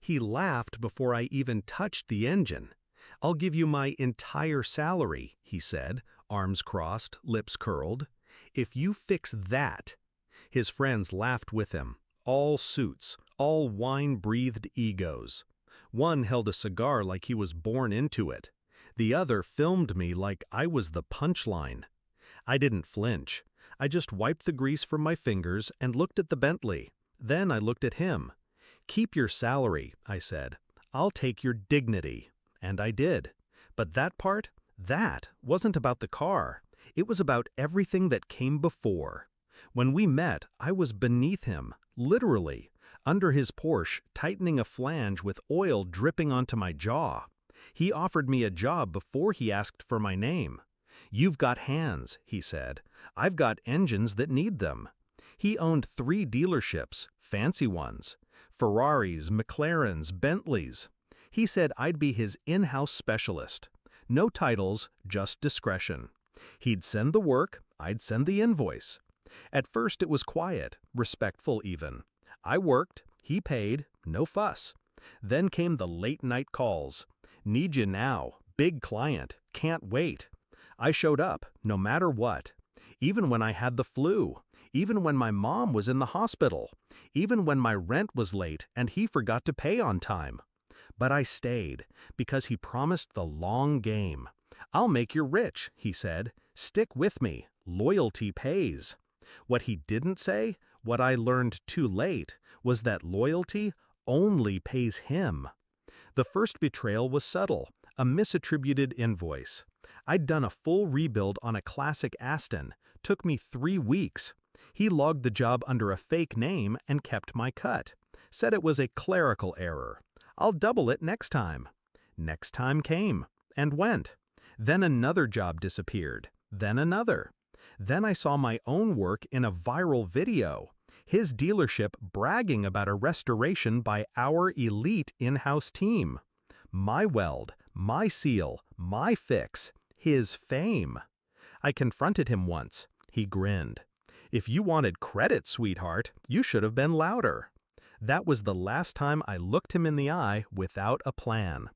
He laughed before I even touched the engine. "I'll give you my entire salary," he said, arms crossed, lips curled. "If you fix that." His friends laughed with him, all suits, all wine-breathed egos. One held a cigar like he was born into it. The other filmed me like I was the punchline. I didn't flinch. I just wiped the grease from my fingers and looked at the Bentley. Then I looked at him. "Keep your salary," I said. "I'll take your dignity." And I did. But that wasn't about the car. It was about everything that came before. When we met, I was beneath him, literally, under his Porsche, tightening a flange with oil dripping onto my jaw. He offered me a job before he asked for my name. "You've got hands," he said. "I've got engines that need them." He owned 3 dealerships, fancy ones. Ferraris, McLarens, Bentleys. He said I'd be his in-house specialist. No titles, just discretion. He'd send the work, I'd send the invoice. At first it was quiet, respectful even. I worked, he paid, no fuss. Then came the late-night calls. "Need you now, big client, can't wait." I showed up, no matter what. Even when I had the flu. Even when my mom was in the hospital. Even when my rent was late and he forgot to pay on time. But I stayed, because he promised the long game. "I'll make you rich," he said. "Stick with me. Loyalty pays." What he didn't say, what I learned too late, was that loyalty only pays him. The first betrayal was subtle, a misattributed invoice. I'd done a full rebuild on a classic Aston. Took me 3 weeks. He logged the job under a fake name and kept my cut. Said it was a clerical error. "I'll double it next time." Next time came and went. Then another job disappeared. Then another. Then I saw my own work in a viral video. His dealership bragging about a restoration by our elite in-house team. My weld, my seal, my fix, his fame. I confronted him once. He grinned. "If you wanted credit, sweetheart, you should have been louder." That was the last time I looked him in the eye without a plan.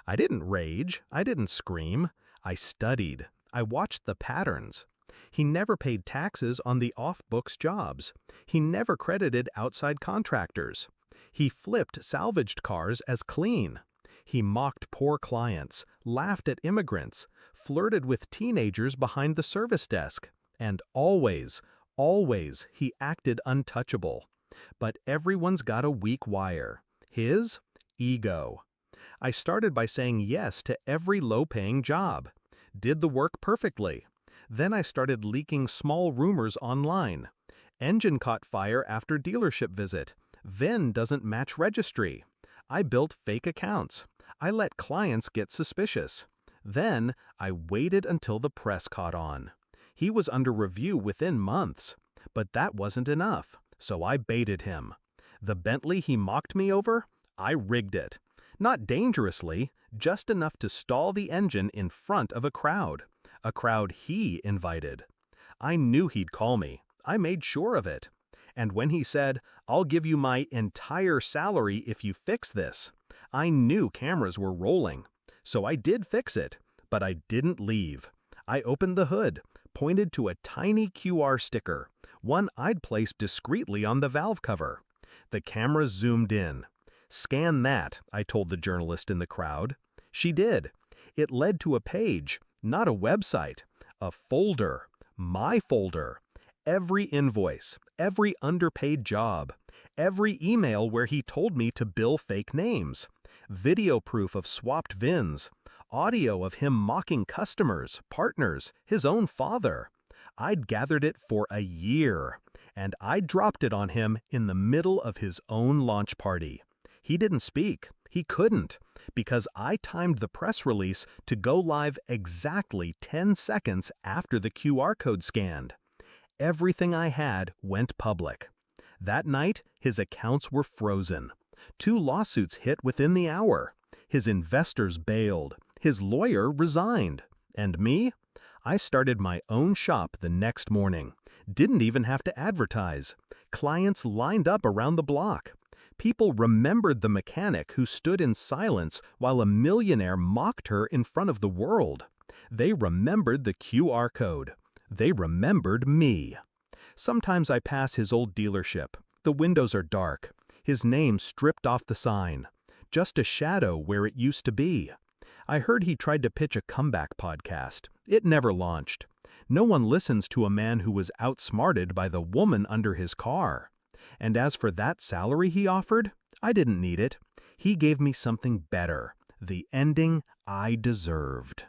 I didn't rage. I didn't scream. I studied. I watched the patterns. He never paid taxes on the off-books jobs. He never credited outside contractors. He flipped salvaged cars as clean. He mocked poor clients, laughed at immigrants, flirted with teenagers behind the service desk, and always he acted untouchable. But everyone's got a weak wire. His? Ego. I started by saying yes to every low-paying job. Did the work perfectly. Then I started leaking small rumors online. Engine caught fire after dealership visit. VIN doesn't match registry. I built fake accounts. I let clients get suspicious. Then I waited until the press caught on. He was under review within months. But that wasn't enough, so I baited him. The Bentley he mocked me over? I rigged it. Not dangerously, just enough to stall the engine in front of a crowd he invited. I knew he'd call me. I made sure of it. And when he said, "I'll give you my entire salary if you fix this," I knew cameras were rolling. So I did fix it, but I didn't leave. I opened the hood, pointed to a tiny QR sticker, one I'd placed discreetly on the valve cover. The camera zoomed in. "Scan that," I told the journalist in the crowd. She did. It led to a page, not a website, a folder, my folder. Every invoice, every underpaid job, every email where he told me to bill fake names, video proof of swapped VINs, audio of him mocking customers, partners, his own father. I'd gathered it for a year, and I dropped it on him in the middle of his own launch party. He didn't speak. He couldn't, because I timed the press release to go live exactly 10 seconds after the QR code scanned. Everything I had went public. That night, his accounts were frozen. 2 lawsuits hit within the hour. His investors bailed. His lawyer resigned. And me? I started my own shop the next morning. Didn't even have to advertise. Clients lined up around the block. People remembered the mechanic who stood in silence while a millionaire mocked her in front of the world. They remembered the QR code. They remembered me. Sometimes I pass his old dealership. The windows are dark. His name stripped off the sign. Just a shadow where it used to be. I heard he tried to pitch a comeback podcast. It never launched. No one listens to a man who was outsmarted by the woman under his car. And as for that salary he offered, I didn't need it. He gave me something better, the ending I deserved.